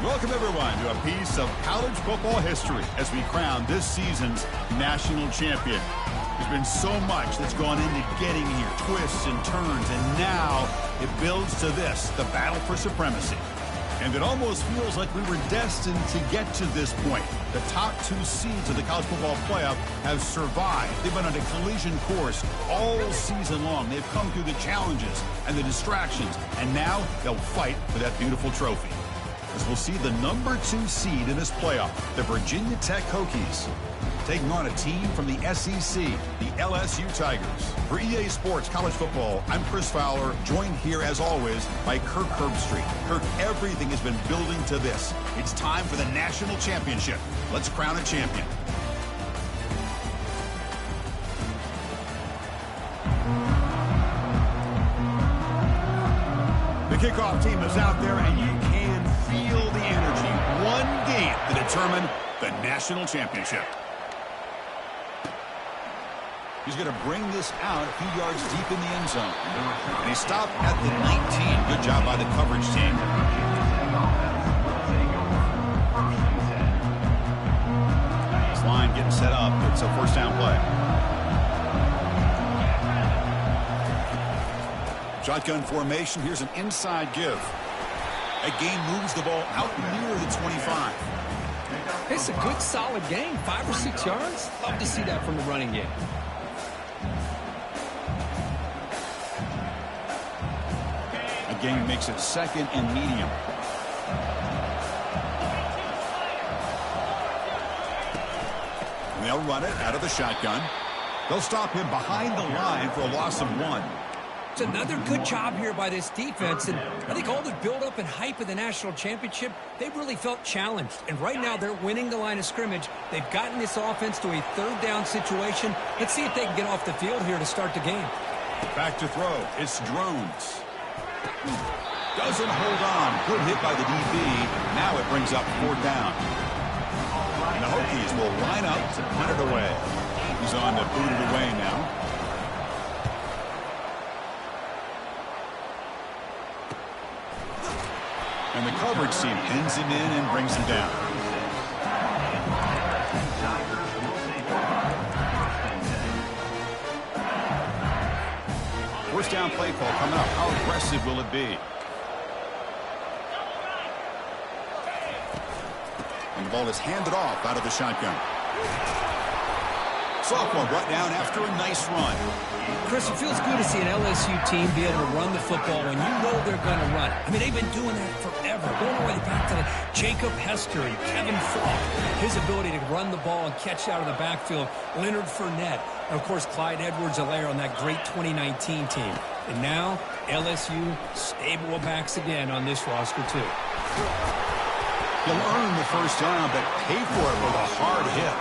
Welcome, everyone, to a piece of college football history as we crown this season's national champion. There's been so much that's gone into getting here, twists and turns, and now it builds to this, the battle for supremacy. And it almost feels like we were destined to get to this point. The top two seeds of the college football playoff have survived. They've been on a collision course all season long. They've come through the challenges and the distractions, and now they'll fight for that beautiful trophy. As we'll see the number 2 seed in this playoff, the Virginia Tech Hokies, taking on a team from the SEC, the LSU Tigers. For EA Sports College Football, I'm Chris Fowler, joined here as always by Kirk Herbstreit. Kirk, everything has been building to this. It's time for the national championship. Let's crown a champion. The kickoff team is out there, and you can feel the energy. One game to determine the national championship. He's going to bring this out a few yards deep in the end zone. And he stopped at the 19. Good job by the coverage team. This line getting set up. It's a first down play. Shotgun formation. Here's an inside give. That game moves the ball out near the 25. It's a good, solid game. 5 or 6 yards. Love to see that from the running game. The game makes it second and medium. And they'll run it out of the shotgun. They'll stop him behind the line for a loss of 1. It's another good job here by this defense, and I think all the build-up and hype of the national championship, they really felt challenged. And right now, they're winning the line of scrimmage. They've gotten this offense to a third down situation. Let's see if they can get off the field here to start the game. Back to throw. It's Drones. Doesn't hold on. Good hit by the DB. Now it brings up 4th down. And the Hokies will line up to punt it away. He's on to boot it away now. And the coverage team pins him in and brings him down. First down play call coming up. How aggressive will it be? And the ball is handed off out of the shotgun. Sophomore brought down after a nice run. Chris, it feels good to see an LSU team be able to run the football when you know they're going to run. I mean, they've been doing that forever. Going all the way back to Jacob Hester and Kevin Falk. His ability to run the ball and catch out of the backfield. Leonard Fournette. And, of course, Clyde Edwards-Helaire on that great 2019 team. And now, LSU stable of backs again on this roster, too. He'll earn the first down, but pay for it with a hard hit.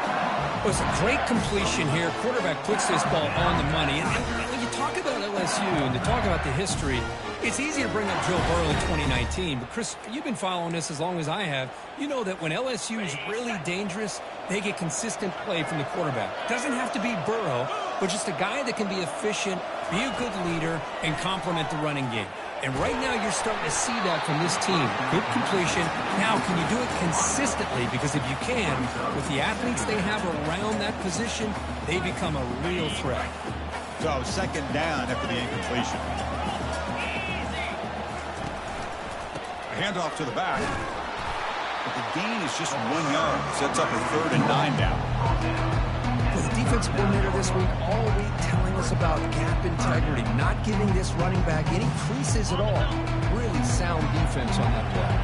It was a great completion here. Quarterback puts this ball on the money. And when you talk about LSU and you talk about the history, it's easy to bring up Joe Burrow in 2019. But, Chris, you've been following this as long as I have. You know that when LSU is really dangerous, they get consistent play from the quarterback. Doesn't have to be Burrow, but just a guy that can be efficient, be a good leader, and complement the running game. And right now you're starting to see that from this team. Good completion. Now, can you do it consistently? Because if you can, with the athletes they have around that position, they become a real threat. So, second down after the incompletion. A handoff to the back. But the gain is just 1 yard. Sets up a 3rd and 9 down. Well, the defensive coordinator this week all week telling us about gap integrity, not giving this running back any creases at all. Really sound defense on that play.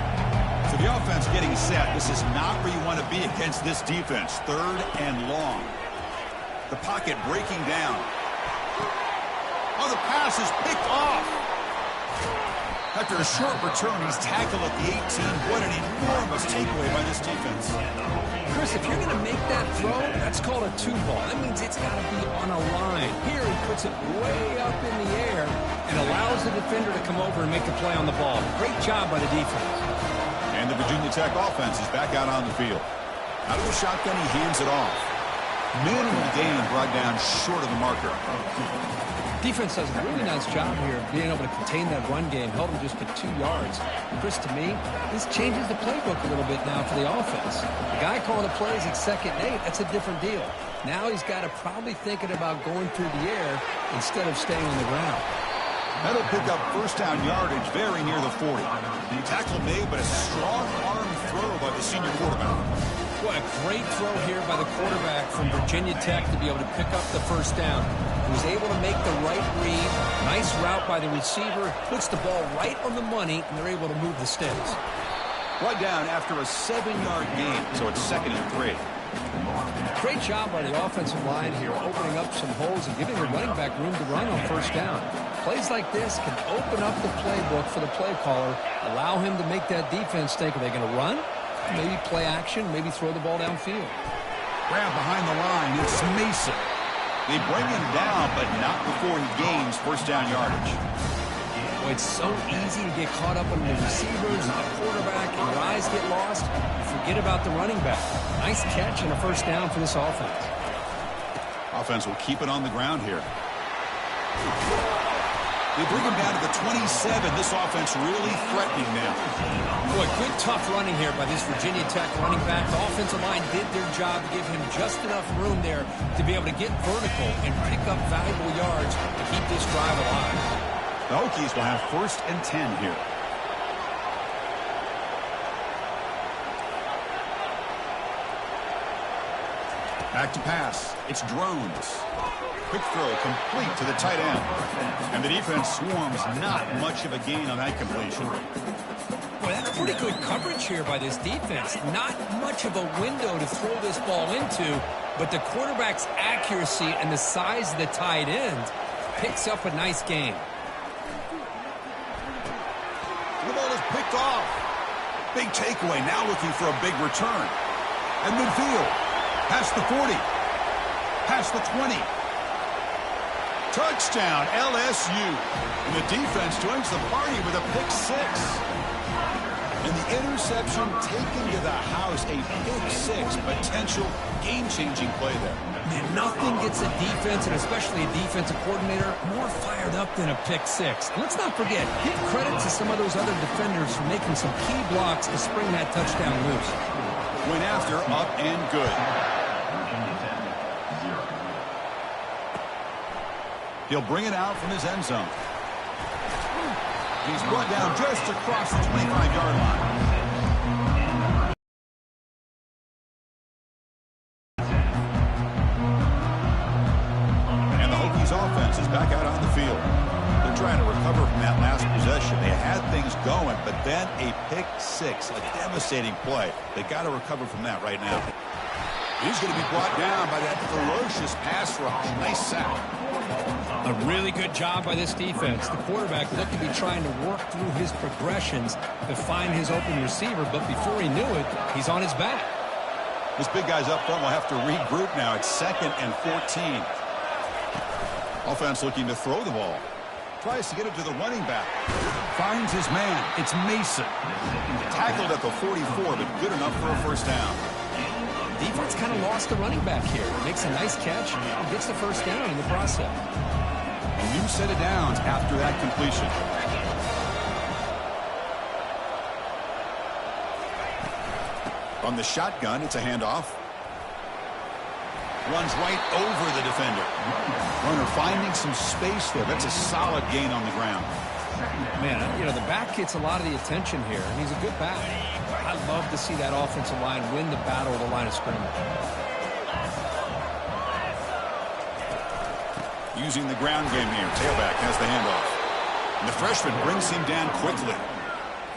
So the offense getting set. This is not where you want to be against this defense. 3rd and long. The pocket breaking down. Oh, the pass is picked off. After a short return, he's tackled at the 18. What an enormous takeaway by this defense. Chris, if you're going to make that throw, that's called a 2-ball. That means it's got to be on a line. Here he puts it way up in the air and allows the defender to come over and make the play on the ball. Great job by the defense. And the Virginia Tech offense is back out on the field. Out of the shotgun, he hands it off. Minimal gain brought down short of the marker. Defense does a really nice job here of being able to contain that run game, held him just to 2 yards. Chris, to me, this changes the playbook a little bit now for the offense. The guy calling the plays at 2nd and 8, that's a different deal. Now he's got to probably thinking about going through the air instead of staying on the ground. That'll pick up first down yardage very near the 40. Tackle made, but a strong arm throw by the senior quarterback. What a great throw here by the quarterback from Virginia Tech to be able to pick up the first down. He was able to make the right read. Nice route by the receiver. Puts the ball right on the money, and they're able to move the sticks. Right down after a 7-yard gain, so it's 2nd and 3. Great job by the offensive line here, opening up some holes and giving the running back room to run on first down. Plays like this can open up the playbook for the play caller, allow him to make that defense think, are they going to run? Maybe play action, maybe throw the ball downfield. Grab behind the line, it's Mason. They bring him down, but not before he gains first down yardage. Boy, it's so easy to get caught up on the receivers and the quarterback, and your eyes get lost. You forget about the running back. Nice catch and a first down for this offense. Offense will keep it on the ground here. They bring him down to the 27. This offense really threatening now. Boy, good tough running here by this Virginia Tech running back. The offensive line did their job to give him just enough room there to be able to get vertical and pick up valuable yards to keep this drive alive. The Hokies will have first and 10 here. Back to pass. It's Drones. Quick throw complete to the tight end. And the defense swarms not much of a gain on that completion. Boy, that's pretty good coverage here by this defense. Not much of a window to throw this ball into, but the quarterback's accuracy and the size of the tight end picks up a nice gain. The ball is picked off. Big takeaway, now looking for a big return. At midfield, past the 40, past the 20. Touchdown, LSU. And the defense joins the party with a pick 6. And the interception taken to the house, a pick 6, potential game-changing play there. Man, nothing gets a defense, and especially a defensive coordinator, more fired up than a pick 6. And let's not forget, give credit to some of those other defenders for making some key blocks to spring that touchdown loose. Went after, up and good. He'll bring it out from his end zone. He's brought down just across the 25-yard line. And the Hokies offense is back out on the field. They're trying to recover from that last possession. They had things going, but then a pick 6, a devastating play. They got to recover from that right now. He's going to be brought down by that ferocious pass rush. Nice sack. A really good job by this defense. The quarterback looked to be trying to work through his progressions to find his open receiver, but before he knew it, he's on his back. This big guy's up front will have to regroup now. It's 2nd and 14. Offense looking to throw the ball. Tries to get it to the running back. Finds his man. It's Mason. Tackled at the 44, but good enough for a first down. Defense kind of lost the running back here. Makes a nice catch and gets the first down in the process. A new set of downs after that completion. From the shotgun, it's a handoff. Runs right over the defender. Runner finding some space there. That's a solid gain on the ground. Man, you know, the back gets a lot of the attention here, and he's a good back. I'd love to see that offensive line win the battle of the line of scrimmage. Using the ground game here. Tailback has the handoff. And the freshman brings him down quickly.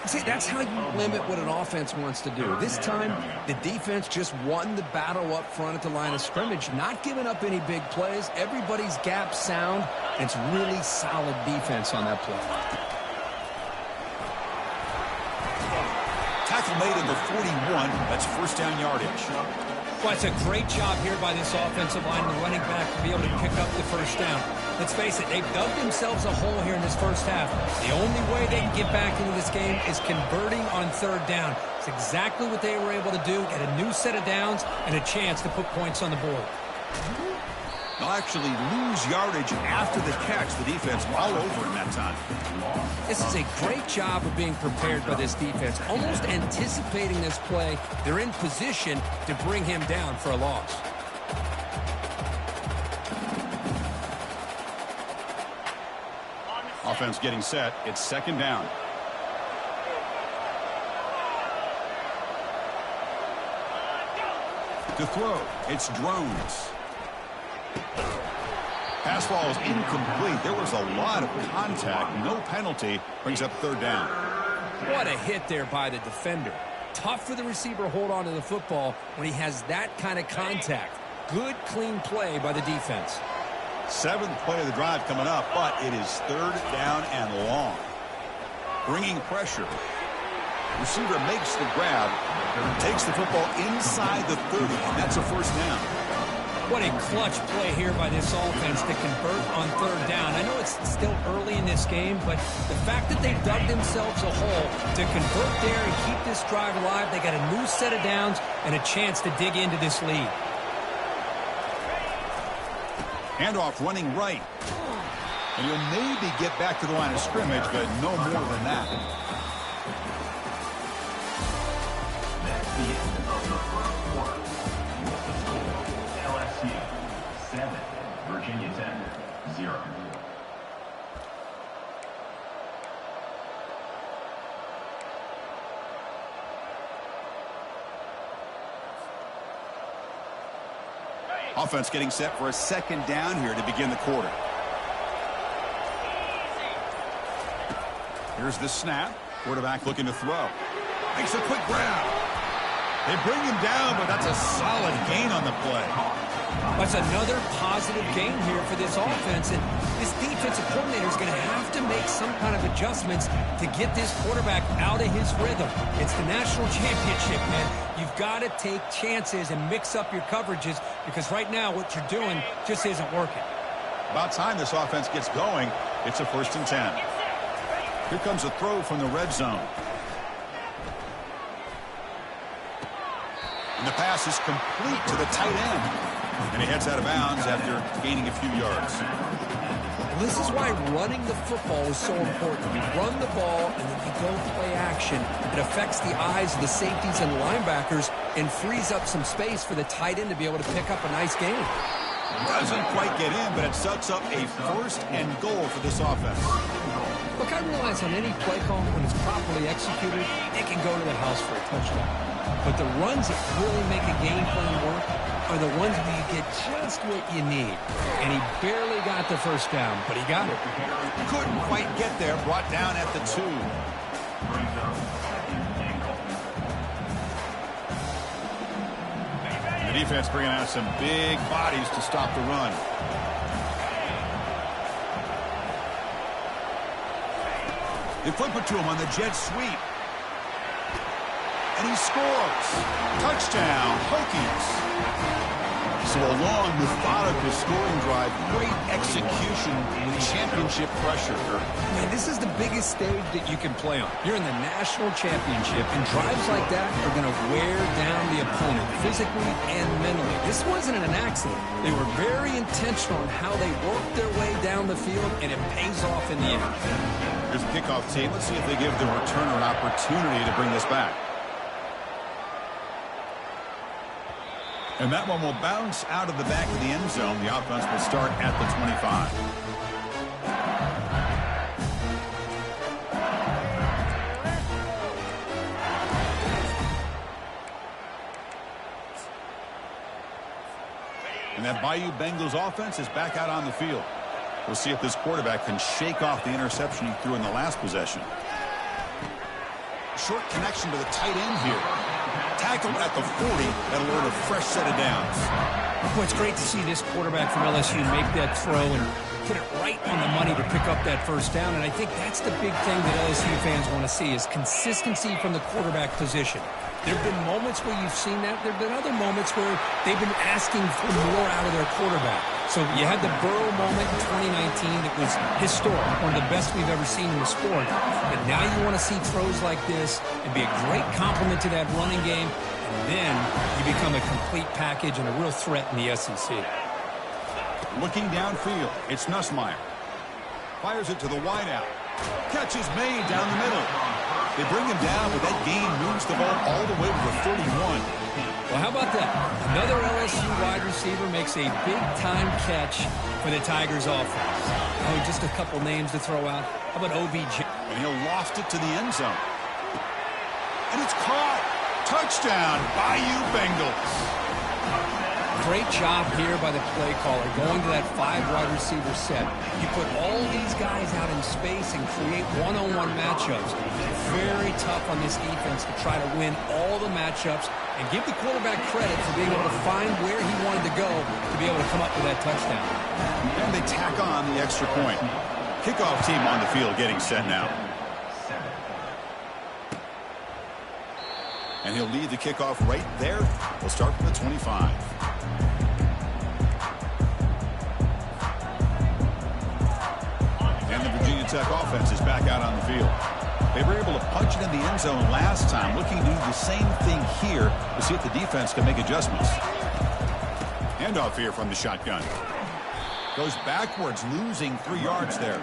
See, that's how you limit what an offense wants to do. This time, the defense just won the battle up front at the line of scrimmage, not giving up any big plays. Everybody's gap sound. It's really solid defense on that play. Tackle made at the 41. That's first down yardage. Well, it's a great job here by this offensive line and the running back to be able to pick up the first down. Let's face it, they've dug themselves a hole here in this first half. The only way they can get back into this game is converting on third down. It's exactly what they were able to do, get a new set of downs and a chance to put points on the board. They'll actually lose yardage after the catch. The defense all over him that time. This is a great job of being prepared by this defense, almost anticipating this play. They're in position to bring him down for a loss. Offense getting set. It's second down. To throw, it's Drones. Pass ball is incomplete. There was a lot of contact. No penalty. Brings up third down. What a hit there by the defender. Tough for the receiver to hold on to the football when he has that kind of contact. Good, clean play by the defense. Seventh play of the drive coming up, but it is third down and long. Bringing pressure. Receiver makes the grab, takes the football inside the 30, and that's a first down. What a clutch play here by this offense to convert on third down. I know it's still early in this game, but the fact that they dug themselves a hole to convert there and keep this drive alive, they got a new set of downs and a chance to dig into this lead. Handoff running right. And he'll maybe get back to the line of scrimmage, but no more than that. LSU 7, Virginia Tech 0. Offense getting set for a second down here to begin the quarter. Here's the snap. Quarterback looking to throw. Makes a quick grab. They bring him down, but that's a solid gain on the play. That's another positive gain here for this offense, and this defensive coordinator is going to have to make some kind of adjustments to get this quarterback out of his rhythm. It's the national championship, man. You've got to take chances and mix up your coverages because right now what you're doing just isn't working. About time this offense gets going. It's a 1st and 10. Here comes a throw from the red zone. And the pass is complete to the tight end. And he heads out of bounds after gaining a few yards. This is why running the football is so important. You run the ball, and then you go play action. It affects the eyes of the safeties and linebackers and frees up some space for the tight end to be able to pick up a nice gain. Doesn't quite get in, but it sets up a 1st and goal for this offense. Look, I realize on any play call, when it's properly executed, it can go to the house for a touchdown. But the runs that really make a game plan work are the ones where you get just what you need. And he barely got the first down, but he got it. Couldn't quite get there, brought down at the 2. The defense bringing out some big bodies to stop the run. They flip it to him on the jet sweep. And he scores. Touchdown, Hokies. So a long, methodical scoring drive. Great execution with championship pressure. Man, this is the biggest stage that you can play on. You're in the national championship, and drives like that are going to wear down the opponent physically and mentally. This wasn't an accident. They were very intentional in how they worked their way down the field, and it pays off in the end. Here's the kickoff tape. Let's see if they give the returner an opportunity to bring this back. And that one will bounce out of the back of the end zone. The offense will start at the 25. And that Bayou Bengals offense is back out on the field. We'll see if this quarterback can shake off the interception he threw in the last possession. Short connection to the tight end here. Tackled at the 40. That'll earn a fresh set of downs. Boy, it's great to see this quarterback from LSU make that throw and put it right on the money to pick up that first down. And I think that's the big thing that LSU fans want to see is consistency from the quarterback position. There have been moments where you've seen that. There have been other moments where they've been asking for more out of their quarterback. So you had the Burrow moment in 2019 that was historic, one of the best we've ever seen in the sport. But now you want to see throws like this and be a great complement to that running game. And then you become a complete package and a real threat in the SEC. Looking downfield, it's Nussmeier. Fires it to the wideout. Catch is made down the middle. They bring him down, but that gain moves the ball all the way to the 31. Well, how about that? Another LSU wide receiver makes a big-time catch for the Tigers offense. Oh, just a couple names to throw out. How about OBJ? And he'll loft it to the end zone. And it's caught. Touchdown, Bayou Bengals. Great job here by the play caller, going to that 5 wide receiver set. You put all these guys out in space and create one-on-one matchups. Very tough on this defense to try to win all the matchups and give the quarterback credit for being able to find where he wanted to go to be able to come up with that touchdown. And they tack on the extra point. Kickoff team on the field getting set now. And he'll lead the kickoff right there. We'll start from the 25. And the Virginia Tech offense is back out on the field. They were able to punch it in the end zone last time, looking to do the same thing here to see if the defense can make adjustments. Handoff here from the shotgun. Goes backwards, losing 3 yards there.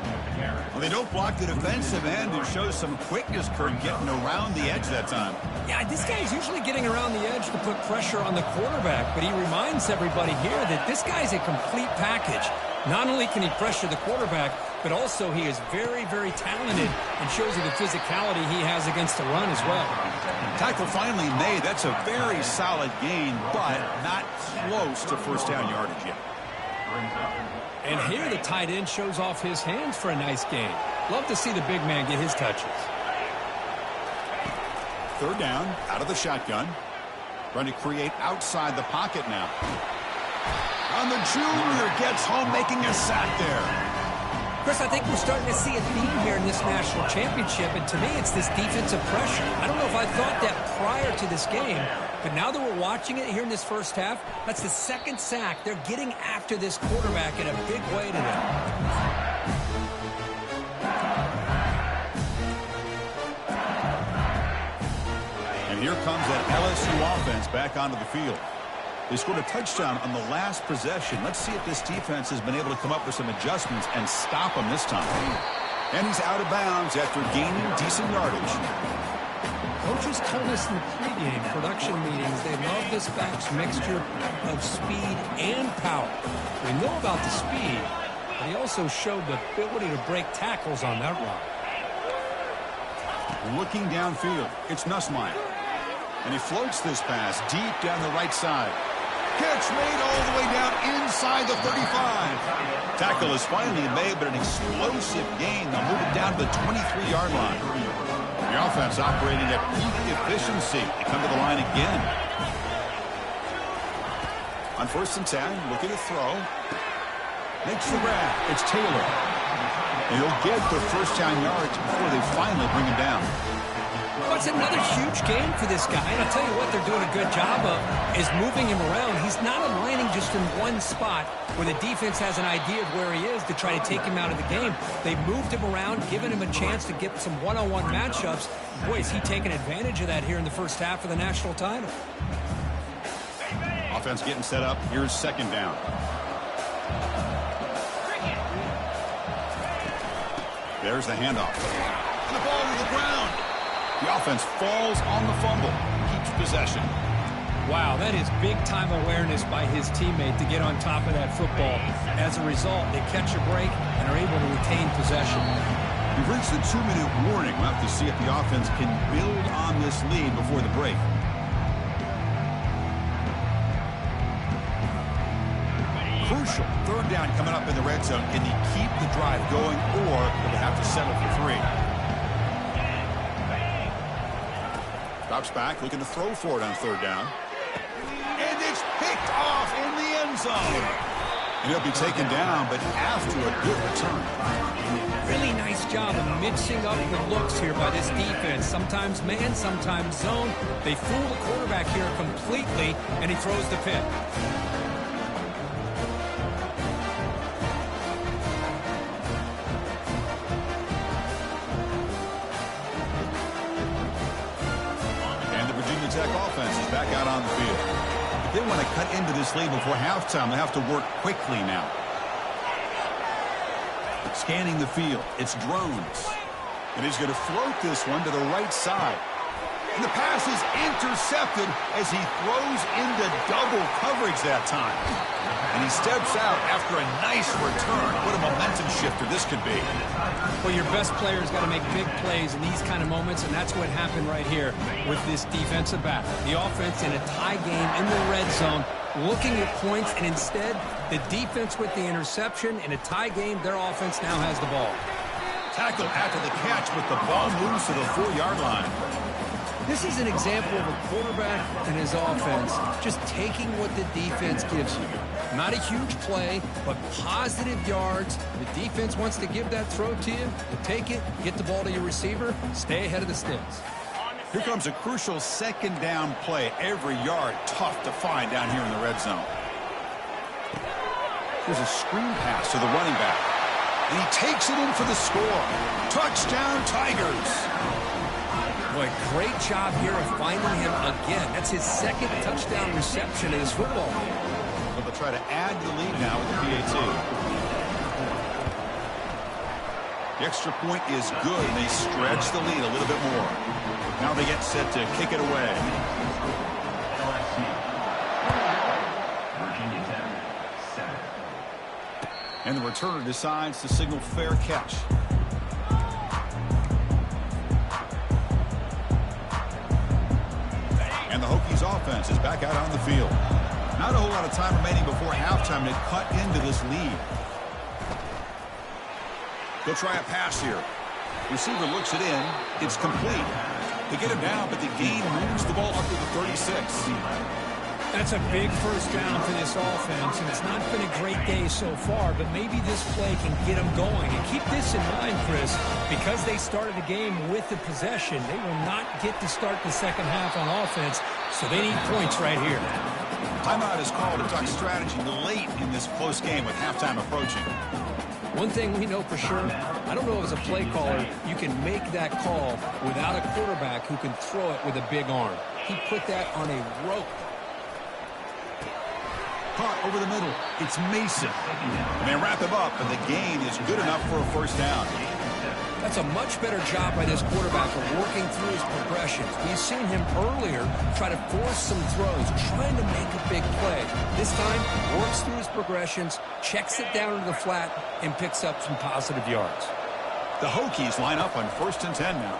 Well, they don't block the defensive end and shows some quickness, Kurt, getting around the edge that time. Yeah, this guy's usually getting around the edge to put pressure on the quarterback, but he reminds everybody here that this guy's a complete package. Not only can he pressure the quarterback, but also he is very, very talented and shows you the physicality he has against the run as well. Tackle finally made. That's a very solid gain, but not close to first down yardage yet. And here the tight end shows off his hands for a nice gain. Love to see the big man get his touches. Third down, out of the shotgun. Trying to create outside the pocket now. And the junior gets home, making a sack there. Chris, I think we're starting to see a theme here in this national championship, and to me it's this defensive pressure. I don't know if I thought that prior to this game, but now that we're watching it here in this first half, that's the second sack. They're getting after this quarterback in a big way today. And here comes that LSU offense back onto the field. They scored a touchdown on the last possession. Let's see if this defense has been able to come up with some adjustments and stop them this time. And he's out of bounds after gaining decent yardage. Coaches told us in the pregame production meetings they love this back's mixture of speed and power. We know about the speed, but he also showed the ability to break tackles on that run. Looking downfield, it's Nussmeier. And he floats this pass deep down the right side. Catch made all the way down inside the 35. Tackle is finally made, but an explosive gain. They'll move it down to the 23-yard line. The offense operating at peak efficiency. They come to the line again. On 1st and 10, looking to throw. Makes the grab. It's Taylor. And he'll get the first down yards before they finally bring him down. Well, it's another huge game for this guy, and I'll tell you what they're doing a good job of is moving him around. He's not aligning just in one spot where the defense has an idea of where he is to try to take him out of the game. They've moved him around, given him a chance to get some one-on-one matchups. Boy, is he taking advantage of that here in the first half of the national title. Offense getting set up. Here's second down. There's the handoff. And the ball to the ground. The offense falls on the fumble. Keeps possession. Wow, that is big-time awareness by his teammate to get on top of that football. As a result, they catch a break and are able to retain possession. We've reached the 2-minute warning. We'll have to see if the offense can build on this lead before the break. Crucial. Third down coming up in the red zone. Can he keep the drive going, or will they have to settle for 3? Drops back, looking to throw for it on third down. And it's picked off in the end zone. And he'll be taken down, but after a good return. Really nice job of mixing up the looks here by this defense. Sometimes man, sometimes zone. They fool the quarterback here completely, and he throws the pick. Tech offense is back out on the field. If they want to cut into this lead before halftime, they have to work quickly now. Scanning the field, it's drones. And he's going to float this one to the right side. And the pass is intercepted as he throws into double coverage that time. And he steps out after a nice return. What a momentum shifter this could be. Well, your best player's got to make big plays in these kind of moments, and that's what happened right here with this defensive back. The offense in a tie game in the red zone, looking at points, and instead, the defense with the interception. In a tie game, their offense now has the ball. Tackle after the catch with the ball moves to the 4-yard line. This is an example of a quarterback and his offense just taking what the defense gives you. Not a huge play, but positive yards. The defense wants to give that throw to you. You take it, get the ball to your receiver, stay ahead of the sticks. Here comes a crucial second down play. Every yard tough to find down here in the red zone. There's a screen pass to the running back. And he takes it in for the score. Touchdown, Tigers. Boy, great job here of finding him again. That's his second touchdown reception in his football game. But they'll try to add to the lead now with the PAT. The extra point is good, and they stretch the lead a little bit more. Now they get set to kick it away. LSU. Virginia Tech, 7. And the returner decides to signal fair catch. And the Hokies offense is back out on the field. Not a whole lot of time remaining before halftime to cut into this lead. They'll try a pass here. Receiver looks it in. It's complete. They get him down, but the gain moves the ball up to the 36. That's a big first down for this offense, and it's not been a great day so far, but maybe this play can get them going. And keep this in mind, Chris, because they started the game with the possession, they will not get to start the second half on offense, so they need points right here. Timeout is called to talk strategy late in this close game with halftime approaching. One thing we know for sure, I don't know as a play caller, you can make that call without a quarterback who can throw it with a big arm. He put that on a rope. Caught over the middle. It's Mason. And they wrap him up, and the gain is good enough for a first down. That's a much better job by this quarterback of working through his progressions. We've seen him earlier try to force some throws, trying to make a big play. This time, works through his progressions, checks it down into the flat, and picks up some positive yards. The Hokies line up on 1st and 10 now.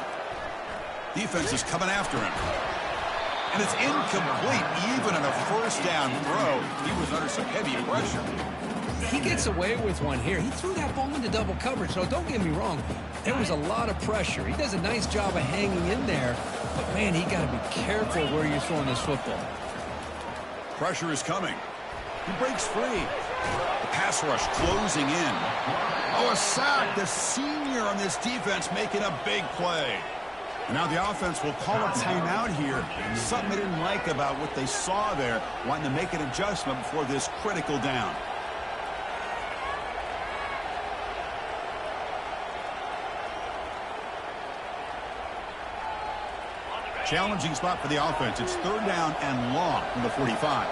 Defense is coming after him. And it's incomplete, even on a first down throw. He was under some heavy pressure. He gets away with one here. He threw that ball into double coverage, so don't get me wrong. There was a lot of pressure. He does a nice job of hanging in there. But, man, he got to be careful where you're throwing this football. Pressure is coming. He breaks free. The pass rush closing in. Oh, a sack. The senior on this defense making a big play. And now the offense will call a timeout here. Something they didn't like about what they saw there, wanting to make an adjustment before this critical down. Challenging spot for the offense. It's 3rd down and long from the 45.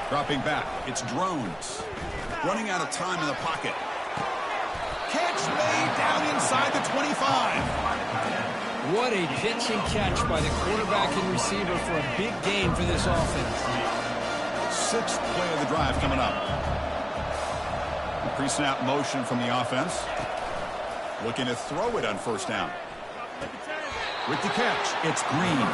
Dropping back. It's Drones. Running out of time in the pocket. Catch made down inside the 25. What a pitch and catch by the quarterback and receiver for a big gain for this offense. 6th play of the drive coming up. Pre-snap motion from the offense. Looking to throw it on 1st down. With the catch, it's Green.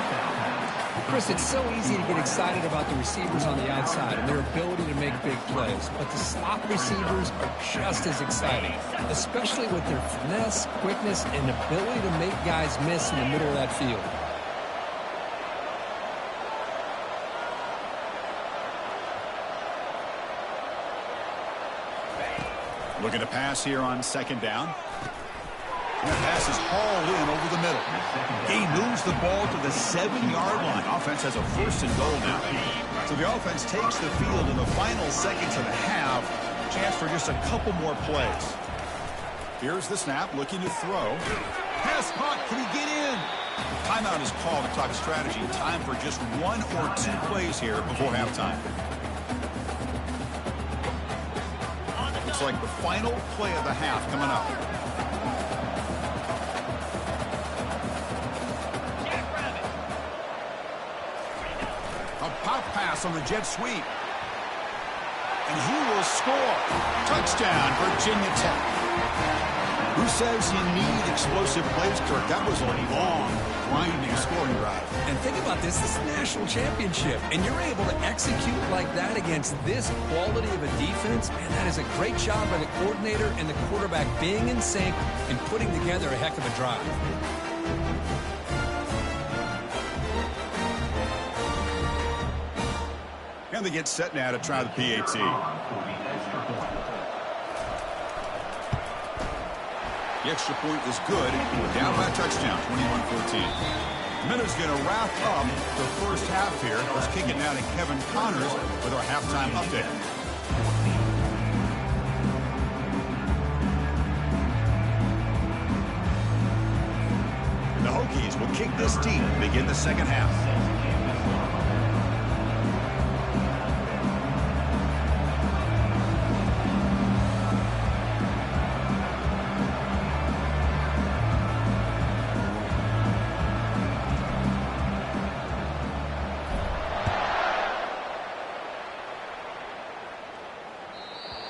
Chris, it's so easy to get excited about the receivers on the outside and their ability to make big plays. But the slot receivers are just as exciting, especially with their finesse, quickness, and ability to make guys miss in the middle of that field. Looking to pass here on 2nd down. And the pass is hauled in over the middle. He moves the ball to the 7-yard line. Offense has a 1st and goal now. So the offense takes the field in the final seconds of the half. Chance for just a couple more plays. Here's the snap, looking to throw. Pass caught. Can he get in? Timeout is called to talk strategy. Time for just 1 or 2 plays here before halftime. Looks like the final play of the half coming up. A pop pass on the jet sweep. And he will score. Touchdown, Virginia Tech. Who says you need explosive plays, Kirk? That was a long, grinding scoring drive. And think about this. This is a national championship, and you're able to execute like that against this quality of a defense. Man, that is a great job by the coordinator and the quarterback being in sync and putting together a heck of a drive. And they get set now to try the PAT. The extra point is good. We're down by a touchdown, 21-14. Minutes going to wrap up the first half here. Let's kick it now to Kevin Connors with our halftime update. The Hokies will kick this deep and begin the second half.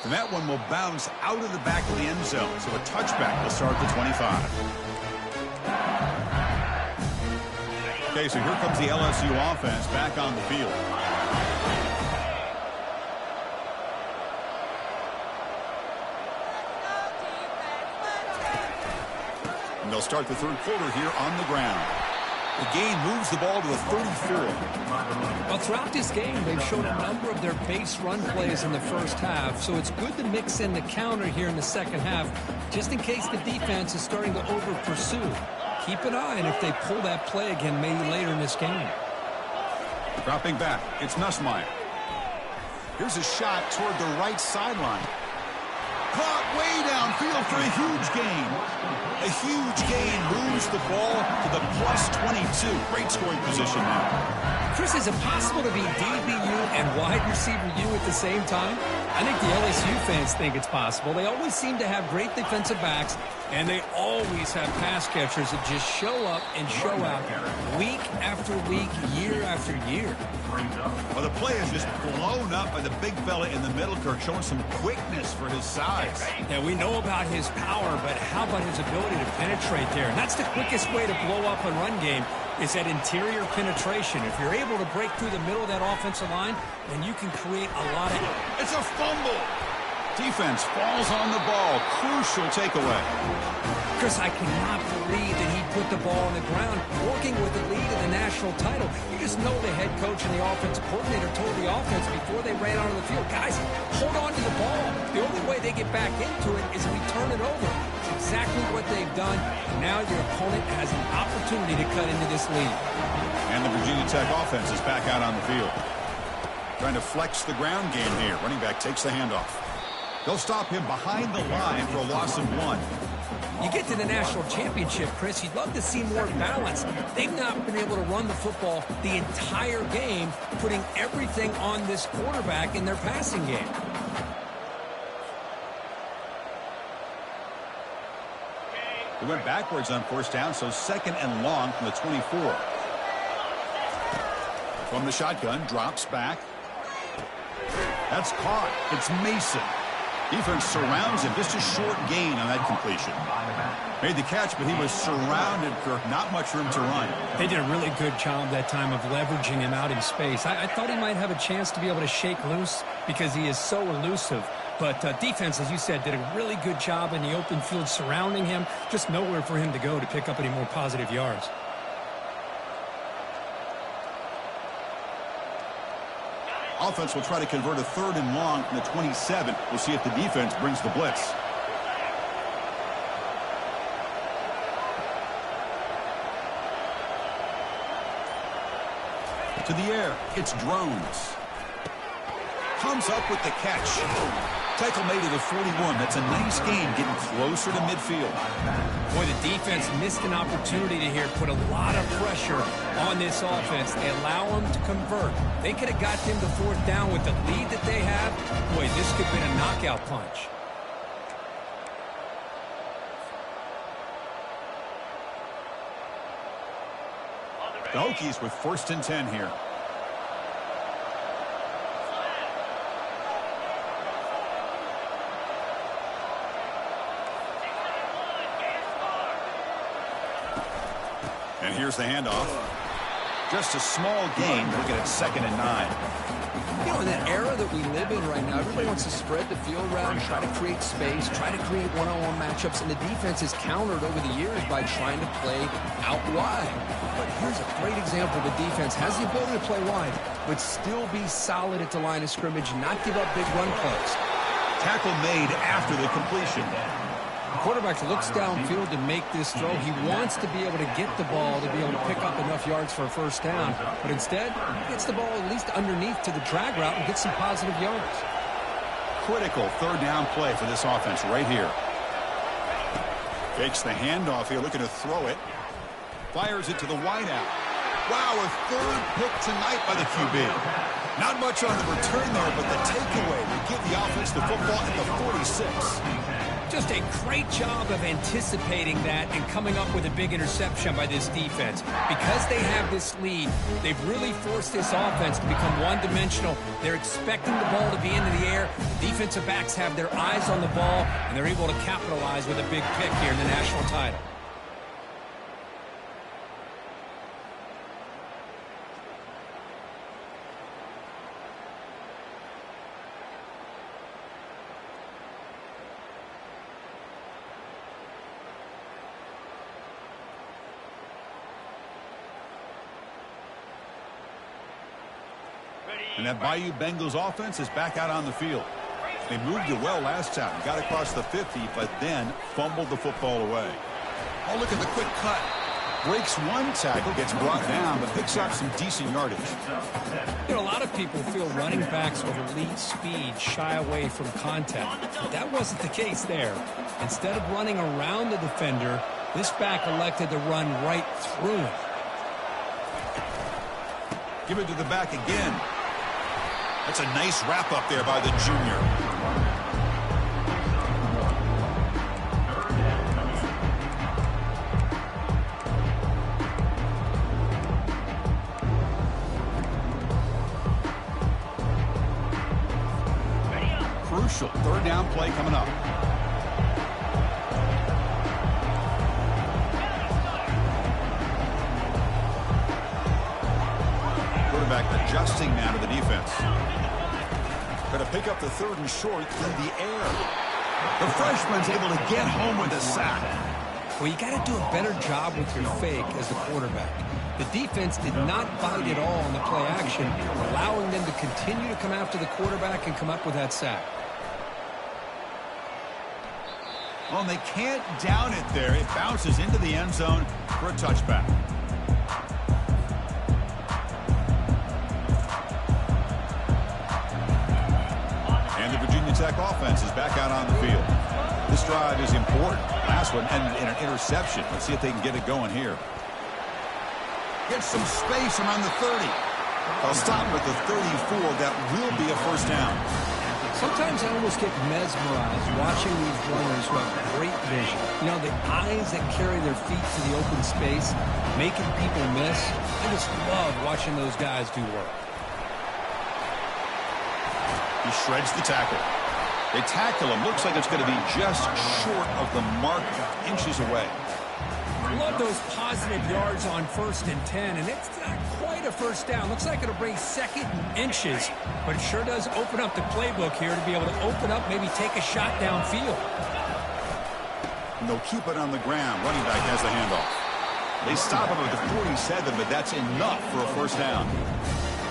And that one will bounce out of the back of the end zone. So a touchback will start the 25. Okay, so here comes the LSU offense back on the field. And they'll start the third quarter here on the ground. The game moves the ball to the 34. Well, throughout this game, they've shown a number of their base run plays in the first half, so it's good to mix in the counter here in the second half, just in case the defense is starting to over-pursue. Keep an eye on if they pull that play again maybe later in this game. Dropping back, it's Nussmeier. Here's a shot toward the right sideline. Caught way downfield for a huge gain. A huge gain moves the ball to the plus 22. Great scoring position now. Chris, is it possible to be DBU and wide receiver U at the same time? I think the LSU fans think it's possible. They always seem to have great defensive backs, and they always have pass catchers that just show up and show out week after week, year after year. Well, the play is just blown up by the big fella in the middle, Kirk, showing some quickness for his size. Yeah, we know about his power, but how about his ability to penetrate there? And that's the quickest way to blow up a run game, is that interior penetration. If you're able to break through the middle of that offensive line, then you can create a lot of... It's a fumble. Defense falls on the ball. Crucial takeaway. Chris, I cannot believe that he put the ball on the ground working with the lead in the national title. You just know the head coach and the offensive coordinator told the offense before they ran onto the field, guys, hold on to the ball. The only way they get back into it is if we turn it over. It's exactly what they've done. And now your opponent has an opportunity to cut into this lead. And the Virginia Tech offense is back out on the field. Trying to flex the ground game here. Running back takes the handoff. They'll stop him behind the line for a loss of 1. You get to the national championship, Chris, you'd love to see more balance. They've not been able to run the football the entire game, putting everything on this quarterback in their passing game. They went backwards on first down, so second and long from the 24. From the shotgun, drops back. That's caught. It's Mason. Defense surrounds him. Just a short gain on that completion. Made the catch, but he was surrounded, Kirk. Not much room to run. They did a really good job that time of leveraging him out in space. I thought he might have a chance to be able to shake loose because he is so elusive. But defense, as you said, did a really good job in the open field surrounding him. Just nowhere for him to go to pick up any more positive yards. Offense will try to convert a third and long from the 27. We'll see if the defense brings the blitz. To the air, it's Drones. Comes up with the catch. Tackle made at the 41. That's a nice gain, getting closer to midfield. Boy, the defense missed an opportunity to here put a lot of pressure on this offense. They allow them to convert. They could have got them to fourth down with the lead that they have. Boy, this could have been a knockout punch. The Hokies with 1st and 10 here. And here's the handoff. Just a small gain, looking at 2nd and 9. You know, in that era that we live in right now, everybody wants to spread the field around, try to create space, try to create one-on-one matchups, and the defense is countered over the years by trying to play out wide. But here's a great example. The defense has the ability to play wide, but still be solid at the line of scrimmage, not give up big run plays. Tackle made after the completion. The quarterback looks downfield to make this throw. He wants to be able to get the ball to be able to pick up enough yards for a 1st down. But instead, he gets the ball at least underneath to the drag route and gets some positive yards. Critical 3rd down play for this offense right here. Fakes the handoff here, looking to throw it. Fires it to the wideout. Wow, a 3rd pick tonight by the QB. Not much on the return there, but the takeaway will give the offense the football at the 46. Just a great job of anticipating that and coming up with a big interception by this defense. Because they have this lead, they've really forced this offense to become one-dimensional. They're expecting the ball to be into the air. The defensive backs have their eyes on the ball, and they're able to capitalize with a big pick here in the national title. And that Bayou Bengals offense is back out on the field. They moved it well last time, got across the 50, but then fumbled the football away. Oh, look at the quick cut. Breaks one tackle, gets brought down, but picks up some decent yardage. You know, a lot of people feel running backs with elite speed shy away from contact. But that wasn't the case there. Instead of running around the defender, this back elected to run right through him. Give it to the back again. That's a nice wrap-up there by the junior. Crucial 3rd down play coming up. Quarterback adjusting now to the defense. Going to pick up the 3rd and short in the air. The freshman's able to get home with a sack. Well, you got to do a better job with your fake as the quarterback. The defense did not bite at all on the play action, allowing them to continue to come after the quarterback and come up with that sack. Well, and they can't down it there. It bounces into the end zone for a touchback. Tech offense is back out on the field. This drive is important. Last one ended in an interception. Let's see if they can get it going here. Get some space around the 30. They'll stop with the 34. That will be a 1st down. Sometimes I almost get mesmerized watching these runners who have great vision. You know, the eyes that carry their feet to the open space, making people miss. I just love watching those guys do work. He shreds the tackle. They tackle him. Looks like it's going to be just short of the mark, inches away. Love those positive yards on 1st and 10, and it's not quite a 1st down. Looks like it'll bring 2nd and inches, but it sure does open up the playbook here to be able to open up, maybe take a shot downfield. And they'll keep it on the ground. Running back has the handoff. They stop him at the 47, but that's enough for a 1st down.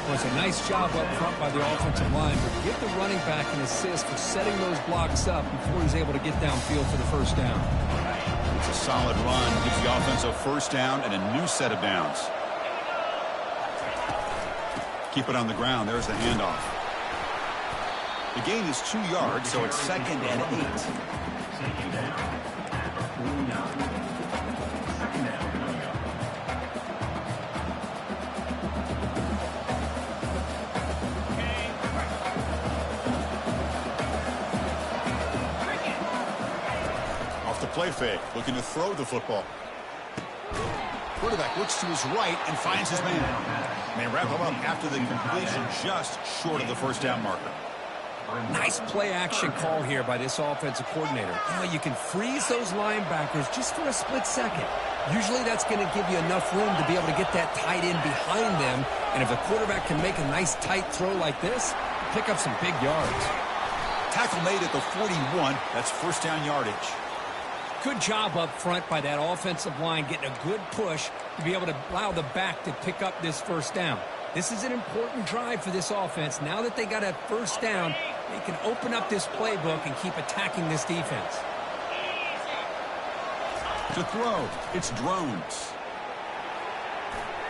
Well, it's a nice job up front by the offensive line, but give the running back an assist for setting those blocks up before he's able to get downfield for the 1st down. It's a solid run. Gives the offense a 1st down and a new set of downs. Keep it on the ground. There's the handoff. The gain is 2 yards, so it's 2nd and 8. Play fake, looking to throw the football. Quarterback looks to his right and finds his man. And they wrap him up after the completion, just short of the first down marker. Nice play action call here by this offensive coordinator. You can freeze those linebackers just for a split second. Usually that's going to give you enough room to be able to get that tight end behind them. And if a quarterback can make a nice tight throw like this, pick up some big yards. Tackle made at the 41. That's first down yardage. Good job up front by that offensive line getting a good push to be able to allow the back to pick up this first down. This is an important drive for this offense. Now that they got a first down, they can open up this playbook and keep attacking this defense. To throw, it's Drones.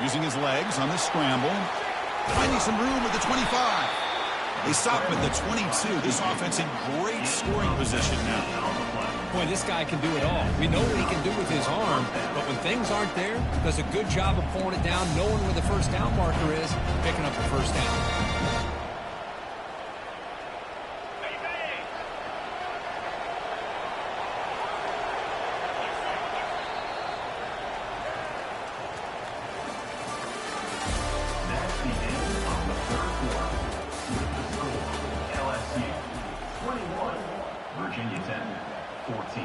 Using his legs on the scramble. Finding some room at the 25. They stop him at the 22. This offense in great scoring position now. Boy, this guy can do it all. We know what he can do with his arm, but when things aren't there, does a good job of pulling it down, knowing where the first down marker is, picking up the first down. That's the end of the third quarter. With the score, LSU 21, Virginia Tech 14.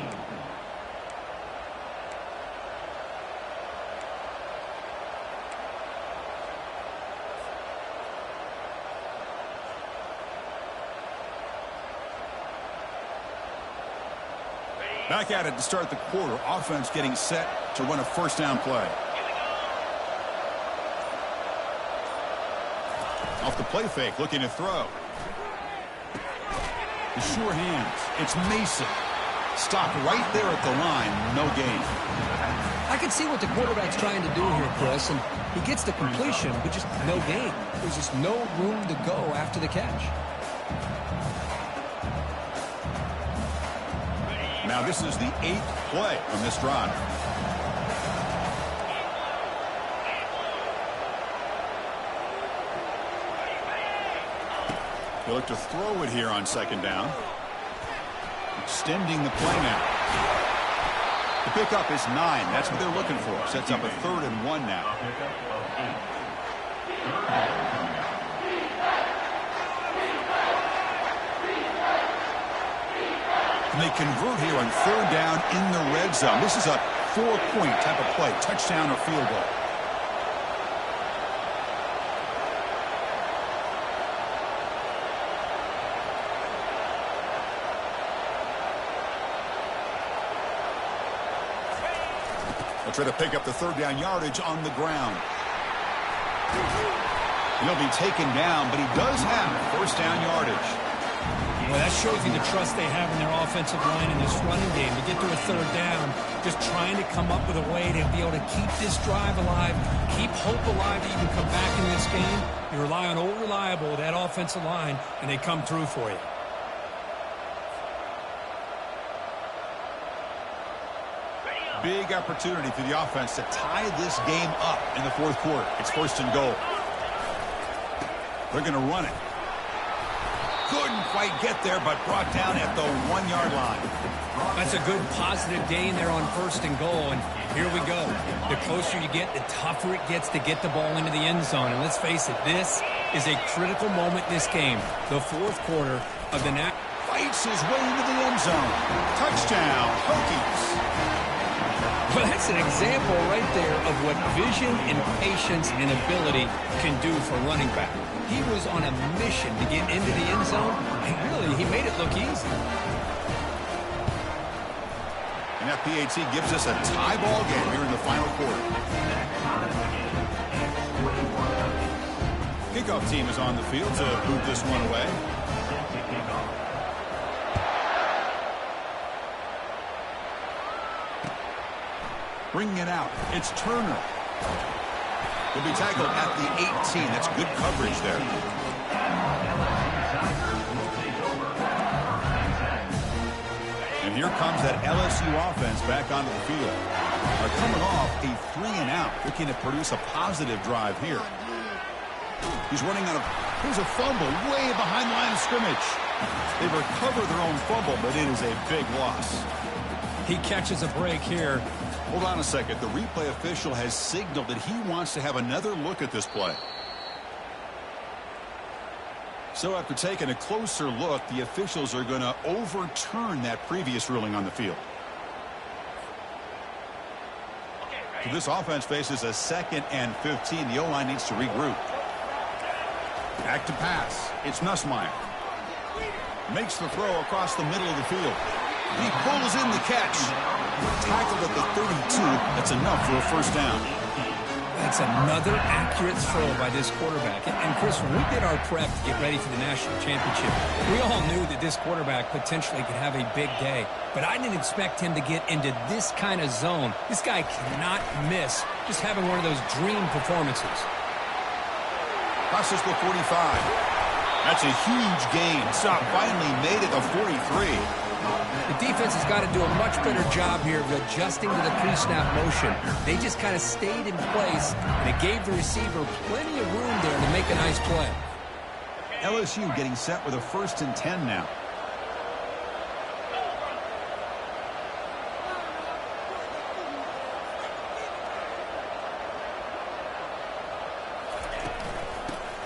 Back at it to start the quarter. Offense getting set to run a first down play. Off the play fake, looking to throw. The sure hands. It's Mason. Stopped right there at the line. No gain. I can see what the quarterback's trying to do here, Chris, and he gets the completion, but just no gain. There's just no room to go after the catch. Now this is the 8th play on this drive. They look to throw it here on second down. Extending the play now. The pickup is 9. That's what they're looking for. Sets up a 3rd and 1 now. Pickup of 8. Third down coming up. And they convert here on 3rd down in the red zone. This is a 4-point type of play. Touchdown or field goal. They'll try to pick up the 3rd down yardage on the ground. He'll be taken down, but he does have first down yardage. Well, that shows you the trust they have in their offensive line in this running game. To get to a 3rd down, just trying to come up with a way to be able to keep this drive alive, keep hope alive that you can come back in this game. You rely on old reliable, that offensive line, and they come through for you. Big opportunity for the offense to tie this game up in the 4th quarter. It's 1st and goal. They're going to run it. Couldn't quite get there, but brought down at the 1-yard line. That's a good positive gain there on 1st and goal, and here we go. The closer you get, the tougher it gets to get the ball into the end zone. And let's face it, this is a critical moment in this game. The 4th quarter of the night. Fights his way into the end zone. Touchdown, Hokies. Well, that's an example right there of what vision and patience and ability can do for running back. He was on a mission to get into the end zone, and really, he made it look easy. And that PAT gives us a tie ball game here in the final quarter. Kickoff team is on the field to boot this one away. Bringing it out. It's Turner. He'll be tackled at the 18. That's good coverage there. And here comes that LSU offense back onto the field. They're coming off a 3-and-out, looking to produce a positive drive here. He's running out of... Here's a fumble way behind the line of scrimmage. They've recovered their own fumble, but it is a big loss. He catches a break here. Hold on a second. The replay official has signaled that he wants to have another look at this play. So after taking a closer look, the officials are going to overturn that previous ruling on the field. So this offense faces a 2nd and 15. The O-line needs to regroup. Back to pass. It's Nussmeier. Makes the throw across the middle of the field. He pulls in the catch. Tackled at the 32. That's enough for a first down. That's another accurate throw by this quarterback. And Chris, when we did our prep to get ready for the national championship, we all knew that this quarterback potentially could have a big day. But I didn't expect him to get into this kind of zone. This guy cannot miss just having one of those dream performances. Crosses the 45. That's a huge gain. Stop finally made it the 43. The defense has got to do a much better job here of adjusting to the pre-snap motion. They just kind of stayed in place, and it gave the receiver plenty of room there to make a nice play. LSU getting set with a 1st and 10 now.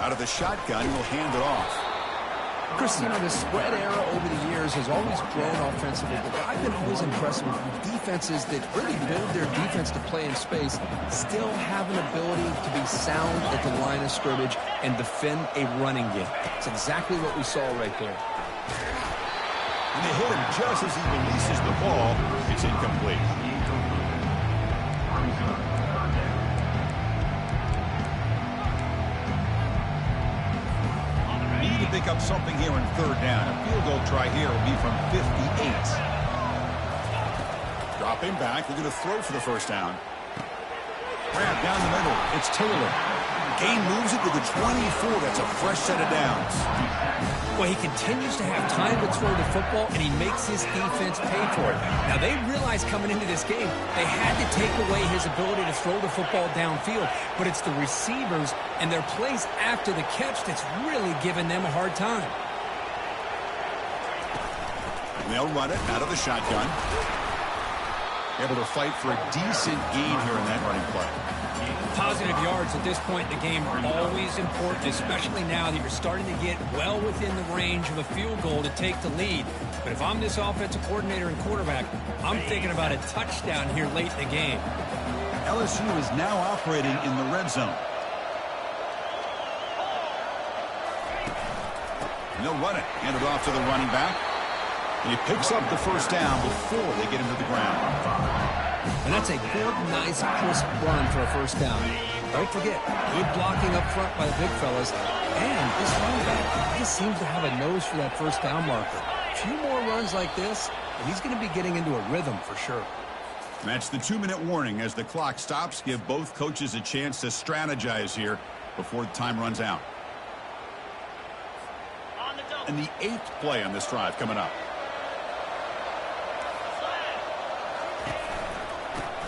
Out of the shotgun, he'll hand it off. Chris, you know, the spread era over the years has always grown offensively, but I've been always impressed with defenses that really build their defense to play in space, still have an ability to be sound at the line of scrimmage and defend a running game. It's exactly what we saw right there. And they hit him just as he releases the ball. It's incomplete. To pick up something here in 3rd down. A field goal try here will be from 58. Dropping back. They're going to throw for the first down. Grab down the middle. It's Taylor. Gain moves it to the 24. That's a fresh set of downs. Well, he continues to have time to throw the football, and he makes his defense pay for it. Now, they realized coming into this game, they had to take away his ability to throw the football downfield, but it's the receivers and their plays after the catch that's really giving them a hard time. They'll run it out of the shotgun. Able to fight for a decent gain here in that running play. Positive yards at this point in the game are always important, especially now that you're starting to get well within the range of a field goal to take the lead. But if I'm this offensive coordinator and quarterback, I'm thinking about a touchdown here late in the game. LSU is now operating in the red zone. And they'll run it. Hand it off to the running back. And he picks up the first down before they get him to the ground. And that's a good, nice, crisp run for a first down. Don't forget, good blocking up front by the big fellas. And this running back just seems to have a nose for that first down marker. A few more runs like this, and he's going to be getting into a rhythm for sure. That's the 2-minute warning as the clock stops. Give both coaches a chance to strategize here before the time runs out. And the 8th play on this drive coming up.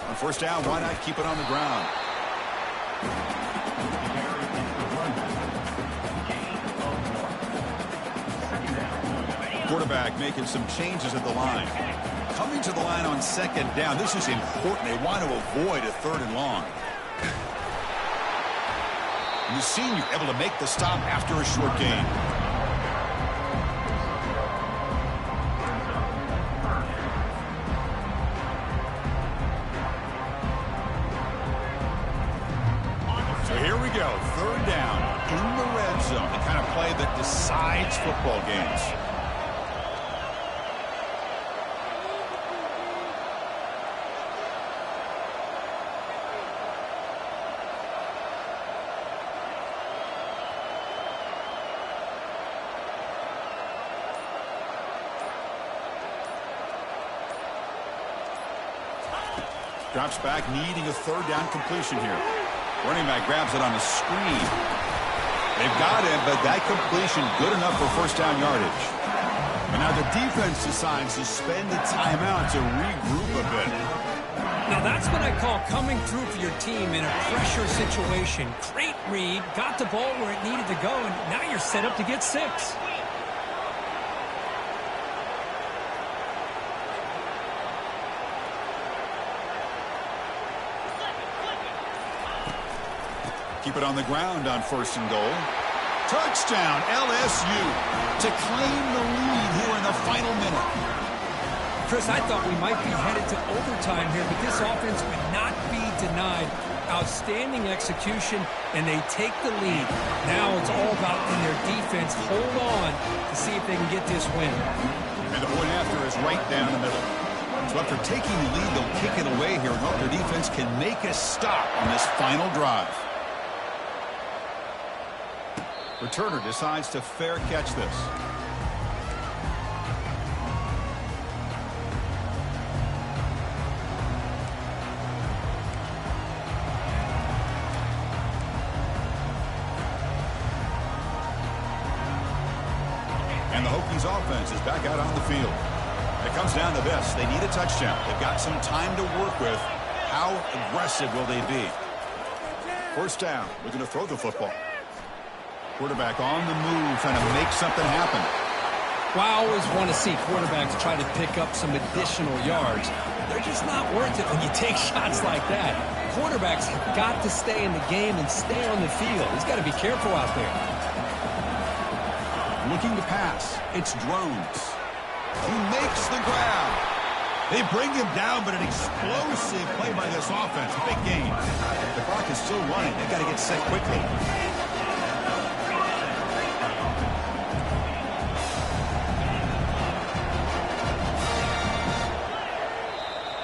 On first down, why not keep it on the ground? Quarterback making some changes at the line. Coming to the line on 2nd down. This is important. They want to avoid a 3rd and long. And the senior able to make the stop after a short gain. So here we go. 3rd down in the red zone. The kind of play that decides football games. Drops back, needing a 3rd down completion here. Running back grabs it on a screen. They've got him, but that completion good enough for first down yardage. And now the defense decides to spend the timeout to regroup a bit. Now that's what I call coming through for your team in a pressure situation. Great read, got the ball where it needed to go, and now you're set up to get 6. keep it on the ground on 1st and goal. Touchdown, LSU, to claim the lead here in the final minute. Chris, I thought we might be headed to overtime here, but this offense would not be denied. Outstanding execution, and they take the lead. Now it's all about in their defense. Hold on to see if they can get this win. And the point after is right down the middle. So after taking the lead, they'll kick it away here and hope their defense can make a stop on this final drive. Returner decides to fair catch this. And the Hokies offense is back out on the field. It comes down to this. They need a touchdown. They've got some time to work with. How aggressive will they be? 1st down. We're going to throw the football. Quarterback on the move, trying to make something happen. Well, I always want to see quarterbacks try to pick up some additional yards. They're just not worth it when you take shots like that. Quarterbacks have got to stay in the game and stay on the field. He's got to be careful out there. Looking to pass. It's Drones. He makes the grab. They bring him down, but an explosive play by this offense. Big game. The clock is still running. They've got to get set quickly.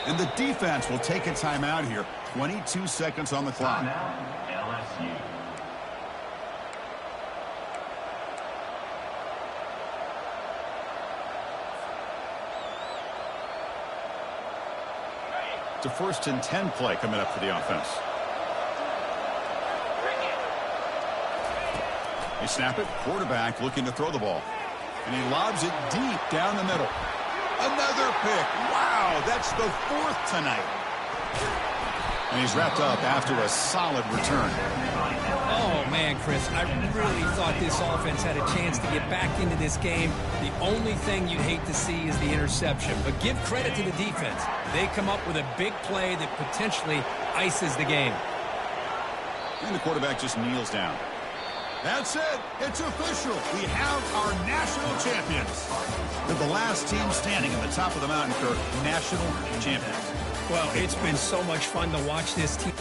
And the defense will take a timeout here. 22 seconds on the clock. Timeout, LSU. It's a 1st and 10 play coming up for the offense. They snap it. Quarterback looking to throw the ball. And he lobs it deep down the middle. Another pick. Wow, that's the 4th tonight. And he's wrapped up after a solid return. Oh, man, Chris, I really thought this offense had a chance to get back into this game. The only thing you'd hate to see is the interception. But give credit to the defense. They come up with a big play that potentially ices the game. And the quarterback just kneels down. That's it. It's official. We have our national champions. They're the last team standing at the top of the mountain, Kirk. National champions. Well, it's been so much fun to watch this team.